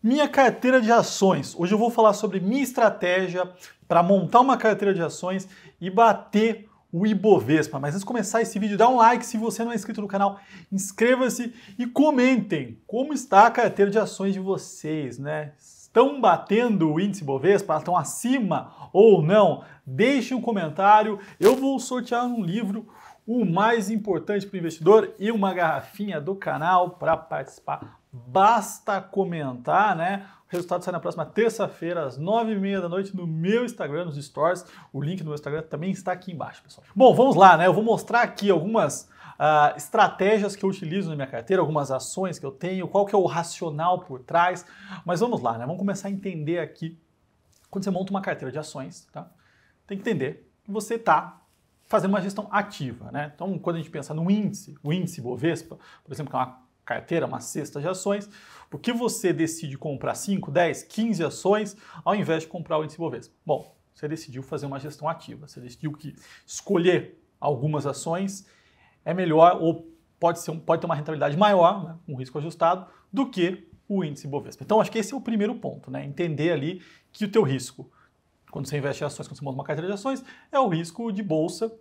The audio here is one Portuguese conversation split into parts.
Minha carteira de ações. Hoje eu vou falar sobre minha estratégia para montar uma carteira de ações e bater o Ibovespa. Mas antes de começar esse vídeo, dá um like se você não é inscrito no canal, inscreva-se e comentem como está a carteira de ações de vocês, né? Estão batendo o índice Ibovespa? Estão acima ou não? Deixe um comentário. Eu vou sortear um livro, o mais importante para o investidor, e uma garrafinha do canal para participar. Basta comentar, né? O resultado sai na próxima terça-feira, às 9h30 da noite, no meu Instagram, nos stories. O link do meu Instagram também está aqui embaixo, pessoal. Bom, vamos lá, né? Eu vou mostrar aqui algumas estratégias que eu utilizo na minha carteira, algumas ações que eu tenho, qual que é o racional por trás. Mas vamos lá, né? Vamos começar a entender aqui. Quando você monta uma carteira de ações, tá? Tem que entender que você está fazendo uma gestão ativa, né? Então, quando a gente pensa no índice, o índice Bovespa, por exemplo, que é uma carteira, uma cesta de ações, por que você decide comprar 5, 10, 15 ações ao invés de comprar o índice Bovespa? Bom, você decidiu fazer uma gestão ativa, você decidiu que escolher algumas ações é melhor ou pode ter uma rentabilidade maior, né, um risco ajustado, do que o índice Bovespa. Então, acho que esse é o primeiro ponto, né? Entender ali que o teu risco, quando você investe em ações, quando você monta uma carteira de ações, é o risco de bolsa.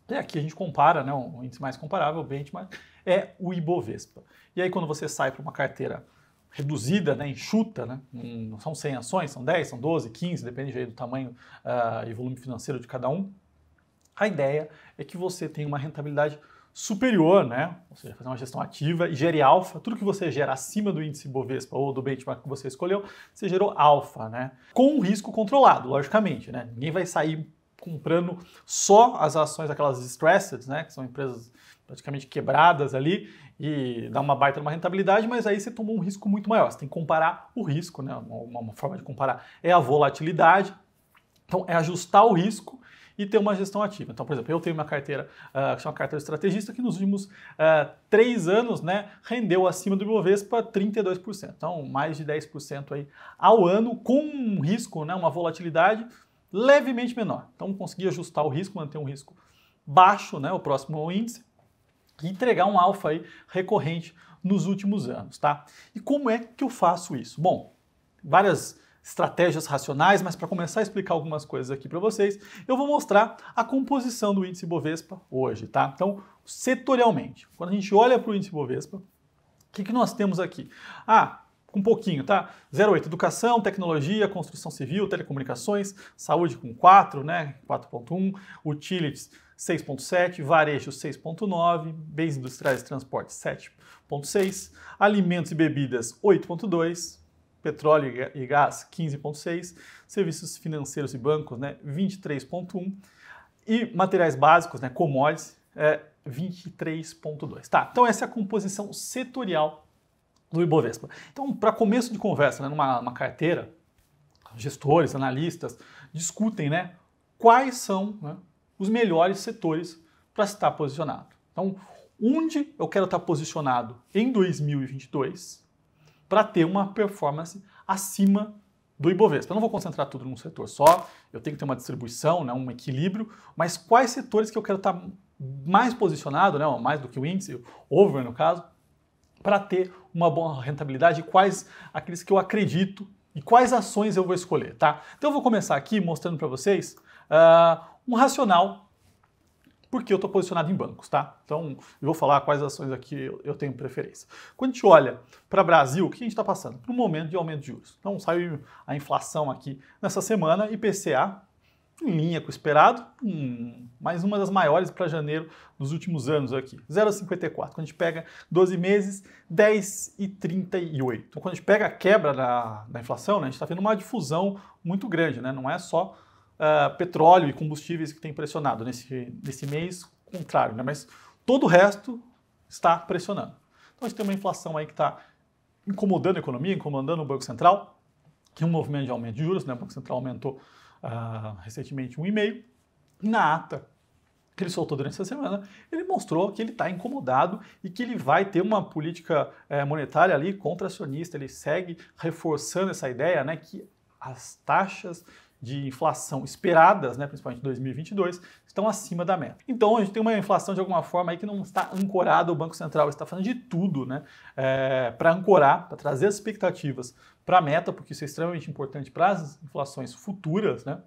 E aqui a gente compara, né, o índice mais comparável, o benchmark, é o Ibovespa. E aí quando você sai para uma carteira reduzida, né, enxuta, né, não são 100 ações, são 10, são 12, 15, depende aí do tamanho e volume financeiro de cada um, a ideia é que você tenha uma rentabilidade superior, né, ou seja, fazer uma gestão ativa e gere alfa. Tudo que você gera acima do índice Bovespa ou do benchmark que você escolheu, você gerou alfa, né, com um risco controlado, logicamente, né, ninguém vai sair comprando só as ações daquelas stressed, né, que são empresas praticamente quebradas ali e dá uma baita numa rentabilidade, mas aí você tomou um risco muito maior. Você tem que comparar o risco, né? Uma forma de comparar é a volatilidade. Então é ajustar o risco e ter uma gestão ativa. Então, por exemplo, eu tenho uma carteira que chama carteira estrategista, que nos últimos 3 anos, né, rendeu acima do Ibovespa 32%. Então, mais de 10% aí ao ano, com um risco, né, uma volatilidade levemente menor. Então, consegui ajustar o risco, manter um risco baixo, né, o próximo ao índice, e entregar um alfa aí recorrente nos últimos anos, tá? E como é que eu faço isso? Bom, várias estratégias racionais, mas para começar a explicar algumas coisas aqui para vocês, eu vou mostrar a composição do índice Bovespa hoje, tá? Então, setorialmente, quando a gente olha para o índice Bovespa, o que nós temos aqui? Um pouquinho, tá? 0,8, educação, tecnologia, construção civil, telecomunicações, saúde com 4, né? 4,1, utilities 6,7, varejo 6,9, bens industriais e transporte 7,6, alimentos e bebidas 8,2, petróleo e gás 15,6, serviços financeiros e bancos, né? 23,1 e materiais básicos, né? Commodities 23,2. Tá? Então essa é a composição setorial do Ibovespa. Então, para começo de conversa, né, numa carteira, gestores, analistas discutem, né, quais são, né, os melhores setores para estar posicionado. Então, onde eu quero estar posicionado em 2022 para ter uma performance acima do Ibovespa. Eu não vou concentrar tudo num setor só, eu tenho que ter uma distribuição, né, um equilíbrio, mas quais setores que eu quero estar mais posicionado, né, mais do que o índice, over no caso, para ter uma boa rentabilidade, quais aqueles que eu acredito e quais ações eu vou escolher, tá? Então eu vou começar aqui mostrando para vocês um racional porque eu estou posicionado em bancos, tá? Então eu vou falar quais ações aqui eu tenho preferência. Quando a gente olha para o Brasil, o que a gente está passando? Por um momento de aumento de juros. Então saiu a inflação aqui nessa semana, IPCA em linha com o esperado, mais uma das maiores para janeiro dos últimos anos aqui, 0,54. Quando a gente pega 12 meses, 10,38. Então, quando a gente pega a quebra da inflação, né, a gente está vendo uma difusão muito grande, né? Não é só petróleo e combustíveis que tem pressionado nesse mês, contrário, né? Mas todo o resto está pressionando. Então, a gente tem uma inflação aí que está incomodando a economia, incomodando o Banco Central, que é um movimento de aumento de juros, né? O Banco Central aumentou recentemente 1,5%, e na ata que ele soltou durante essa semana, ele mostrou que ele está incomodado e que ele vai ter uma política monetária ali contracionista. Ele segue reforçando essa ideia, né, que as taxas de inflação esperadas, né, principalmente em 2022, estão acima da meta. Então a gente tem uma inflação de alguma forma aí que não está ancorada, o Banco Central está fazendo de tudo, né, para ancorar, para trazer as expectativas para a meta, porque isso é extremamente importante para as inflações futuras, né?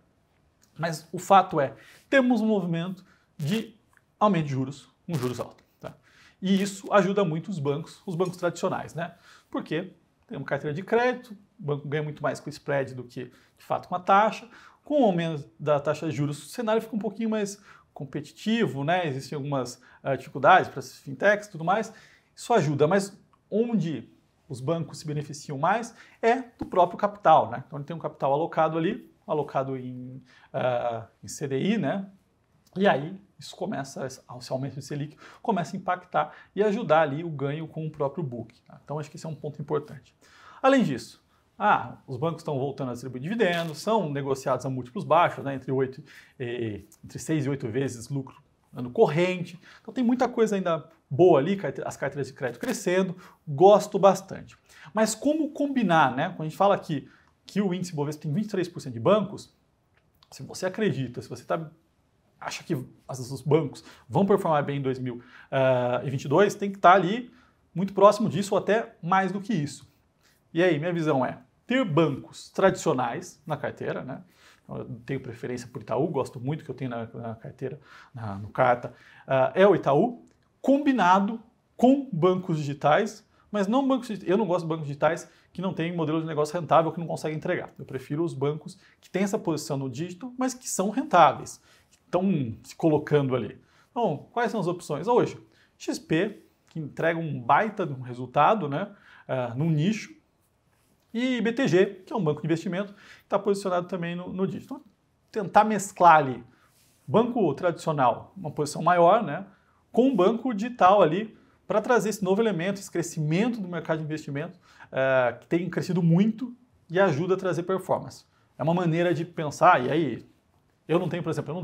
Mas o fato é, temos um movimento de aumento de juros, um juros alto. Tá? E isso ajuda muito os bancos tradicionais, né? Porque tem uma carteira de crédito, o banco ganha muito mais com o spread do que, de fato, com a taxa. Com o aumento da taxa de juros, o cenário fica um pouquinho mais competitivo, né? Existem algumas dificuldades para as fintechs e tudo mais. Isso ajuda, mas onde os bancos se beneficiam mais é do próprio capital, né? Então ele tem um capital alocado em CDI, né? E aí isso começa, esse aumento de Selic começa a impactar e ajudar ali o ganho com o próprio book. Tá? Então acho que esse é um ponto importante. Além disso, os bancos estão voltando a distribuir dividendos, são negociados a múltiplos baixos, né? Entre 6 e 8 vezes lucro ano corrente. Então tem muita coisa ainda boa ali, as carteiras de crédito crescendo, gosto bastante. Mas como combinar, né? Quando a gente fala aqui que o índice Bovespa tem 23% de bancos, se você acredita, se você acha que os bancos vão performar bem em 2022, tem que estar ali muito próximo disso ou até mais do que isso. E aí, minha visão é ter bancos tradicionais na carteira, né? Eu tenho preferência por Itaú, gosto muito que eu tenho na carteira, no Carta, é o Itaú, combinado com bancos digitais, mas não eu não gosto de bancos digitais que não têm modelo de negócio rentável, que não conseguem entregar. Eu prefiro os bancos que têm essa posição no dígito, mas que são rentáveis, que estão se colocando ali. Então, quais são as opções? Hoje, XP, que entrega um baita de um resultado, né, num nicho, e BTG, que é um banco de investimento, que está posicionado também no dígito. Então, tentar mesclar ali banco tradicional, uma posição maior, né, com um banco digital ali, para trazer esse novo elemento, esse crescimento do mercado de investimento, que tem crescido muito e ajuda a trazer performance. É uma maneira de pensar, e aí, eu não tenho, por exemplo,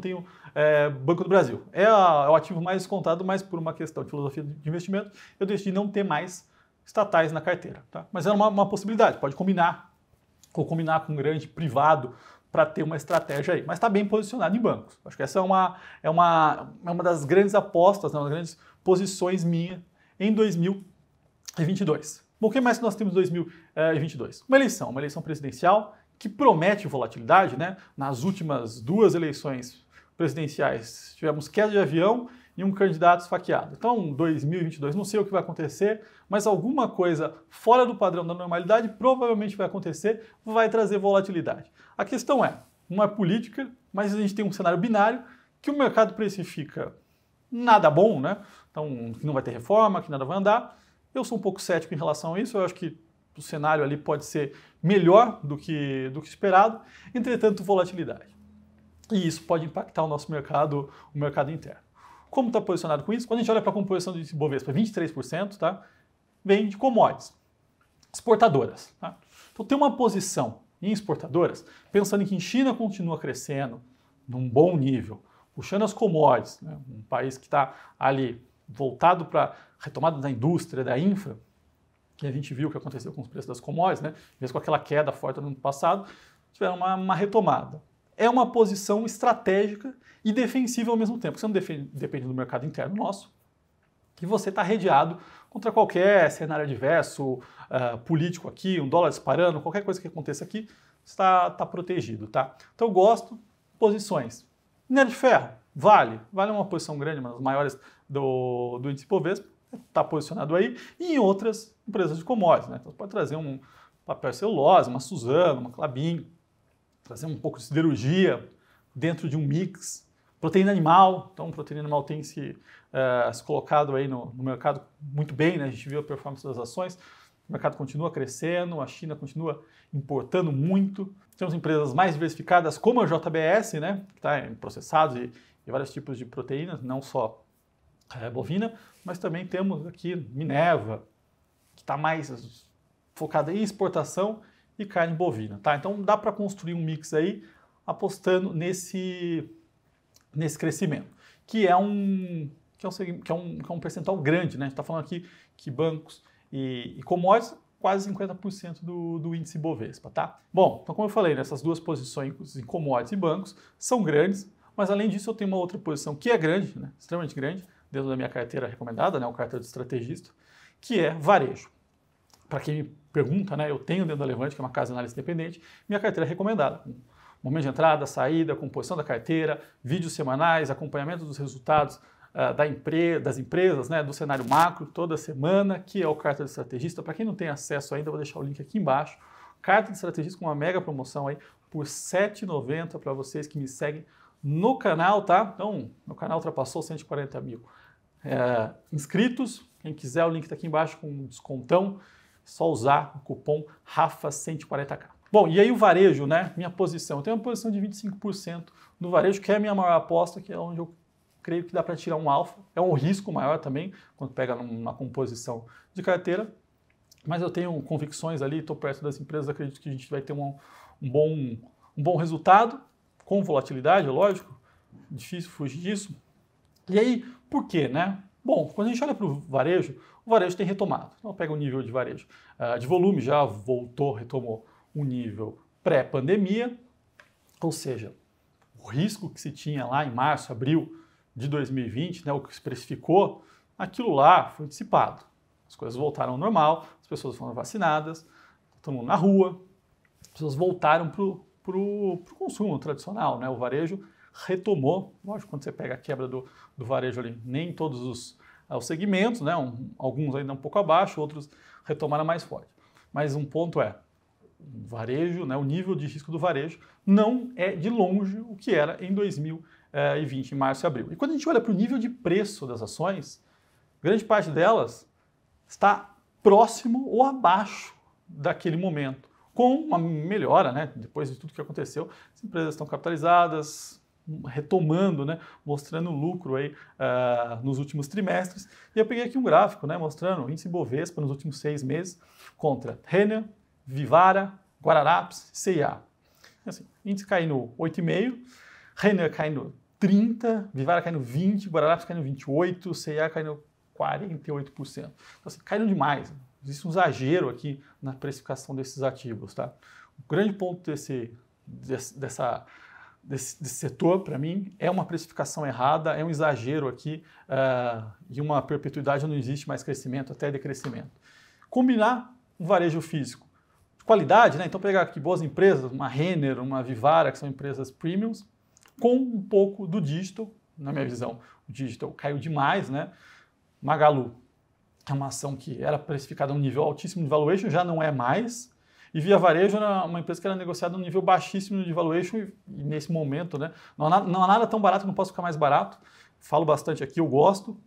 Banco do Brasil. É o ativo mais descontado, mas por uma questão de filosofia de investimento, eu decidi não ter mais estatais na carteira. Tá? Mas é uma possibilidade, pode combinar, ou combinar com um grande privado para ter uma estratégia aí. Mas está bem posicionado em bancos. Acho que essa é uma das grandes apostas, uma das grandes posições minha em 2022. Bom, o que mais que nós temos em 2022? Uma eleição presidencial que promete volatilidade, né? Nas últimas 2 eleições presidenciais tivemos queda de avião e um candidato esfaqueado. Então, 2022, não sei o que vai acontecer, mas alguma coisa fora do padrão da normalidade provavelmente vai acontecer, vai trazer volatilidade. A questão não é política, mas a gente tem um cenário binário que o mercado precifica nada bom, né? Então, que não vai ter reforma, que nada vai andar. Eu sou um pouco cético em relação a isso, eu acho que o cenário ali pode ser melhor do que esperado, entretanto, volatilidade. E isso pode impactar o nosso mercado, o mercado interno. Como está posicionado com isso? Quando a gente olha para a composição do índice Bovespa, 23%, tá? Vem de commodities, exportadoras. Tá? Então tem uma posição em exportadoras, pensando em que a China continua crescendo num bom nível, puxando as commodities, né? Um país que está ali voltado para a retomada da indústria, da infra, que a gente viu o que aconteceu com os preços das commodities, né? Mesmo com aquela queda forte no ano passado, tiveram uma retomada. É uma posição estratégica e defensiva ao mesmo tempo. Você não depende do mercado interno nosso, que você está redeado contra qualquer cenário adverso, político aqui, um dólar disparando, qualquer coisa que aconteça aqui, você está protegido, tá? Então eu gosto, posições. Minério de ferro, Vale é uma posição grande, uma das maiores do índice Bovespa, está posicionado aí, e em outras empresas de commodities, né? Então você pode trazer um papel celulose, uma Suzano, uma Klabin, trazer um pouco de siderurgia dentro de um mix. Proteína animal, então proteína animal tem se colocado aí no mercado muito bem, né? A gente viu a performance das ações, o mercado continua crescendo, a China continua importando muito. Temos empresas mais diversificadas como a JBS, né? Que está em processados e vários tipos de proteínas, não só bovina, mas também temos aqui Minerva, que está mais focada em exportação e carne bovina, tá? Então dá para construir um mix aí apostando nesse crescimento, que é um percentual grande, né? A gente está falando aqui que bancos e commodities, quase 50% do índice Bovespa, tá? Bom, então como eu falei, essas duas posições em commodities e bancos são grandes, mas além disso eu tenho uma outra posição que é grande, né, extremamente grande, dentro da minha carteira recomendada, né, o carteira de estrategista, que é varejo. Para quem me pergunta, né, eu tenho dentro da Levante, que é uma casa de análise independente, minha carteira é recomendada. Momento de entrada, saída, composição da carteira, vídeos semanais, acompanhamento dos resultados das empresas, né, do cenário macro toda semana, que é o Carta de Estrategista. Para quem não tem acesso ainda, vou deixar o link aqui embaixo. Carta de Estrategista com uma mega promoção aí por R$ 7,90 para vocês que me seguem no canal, tá? Então, meu canal ultrapassou 140 mil inscritos. Quem quiser, o link está aqui embaixo com um descontão. É só usar o cupom RAFA140K. Bom, e aí o varejo, né? Minha posição. Eu tenho uma posição de 25% no varejo, que é a minha maior aposta, que é onde eu creio que dá para tirar um alfa. É um risco maior também, quando pega numa composição de carteira. Mas eu tenho convicções ali, estou perto das empresas, acredito que a gente vai ter um bom resultado, com volatilidade, lógico. Difícil fugir disso. E aí, por quê, né? Bom, quando a gente olha para o varejo tem retomado. Então pega o nível de varejo. De volume já retomou o nível pré-pandemia, ou seja, o risco que se tinha lá em março, abril de 2020, né, o que se precificou, aquilo lá foi dissipado. As coisas voltaram ao normal, as pessoas foram vacinadas, todo mundo na rua, as pessoas voltaram para o consumo tradicional, né? O varejo retomou, lógico, quando você pega a quebra do varejo ali, nem todos os segmentos, né? Alguns ainda um pouco abaixo, outros retomaram mais forte. Mas um ponto é, o varejo, né, o nível de risco do varejo não é de longe o que era em 2020, em março e abril. E quando a gente olha para o nível de preço das ações, grande parte delas está próximo ou abaixo daquele momento, com uma melhora, né, depois de tudo que aconteceu. As empresas estão capitalizadas, retomando, né, mostrando lucro aí, nos últimos trimestres. E eu peguei aqui um gráfico, né, mostrando o índice Bovespa nos últimos 6 meses contra Renner, Vivara, Guararapes, C&A. Assim, índice caindo 8,5%, Renner caindo 30%, Vivara caindo 20%, Guararapes caindo 28%, C&A caindo 48%. Então, assim, caíram demais. Existe um exagero aqui na precificação desses ativos, tá? O grande ponto desse setor, para mim, é uma precificação errada, é um exagero aqui e uma perpetuidade onde não existe mais crescimento, até decrescimento. Combinar um varejo físico de qualidade, né? Então pegar aqui boas empresas, uma Renner, uma Vivara, que são empresas premiums, com um pouco do digital, na minha visão, o digital caiu demais, né? Magalu, que é uma ação que era precificada a um nível altíssimo de valuation, já não é mais. E Via Varejo era uma empresa que era negociada a um nível baixíssimo de valuation e nesse momento, né, não há nada tão barato que não possa ficar mais barato. Falo bastante aqui, eu gosto.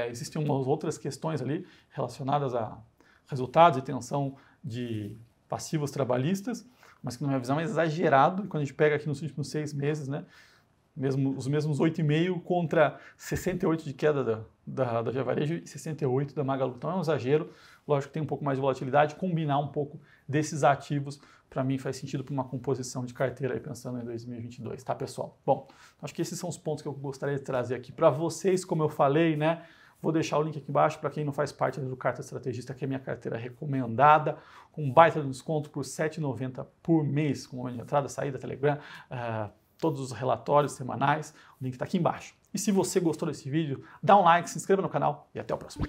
Existem umas outras questões ali relacionadas a resultados e tensão de passivos trabalhistas, mas que na minha visão é exagerado. E quando a gente pega aqui nos últimos 6 meses, né, os mesmos 8,5 contra 68 de queda da Via Varejo e 68 da Magalu. Então é um exagero, lógico que tem um pouco mais de volatilidade, combinar um pouco desses ativos, para mim faz sentido para uma composição de carteira aí pensando em 2022, tá pessoal? Bom, acho que esses são os pontos que eu gostaria de trazer aqui para vocês, como eu falei, né? Vou deixar o link aqui embaixo para quem não faz parte do Carta Estrategista, que é a minha carteira recomendada, com um baita de desconto por R$ 7,90 por mês, com momento de entrada, saída, Telegram, todos os relatórios semanais, o link está aqui embaixo. E se você gostou desse vídeo, dá um like, se inscreva no canal e até o próximo.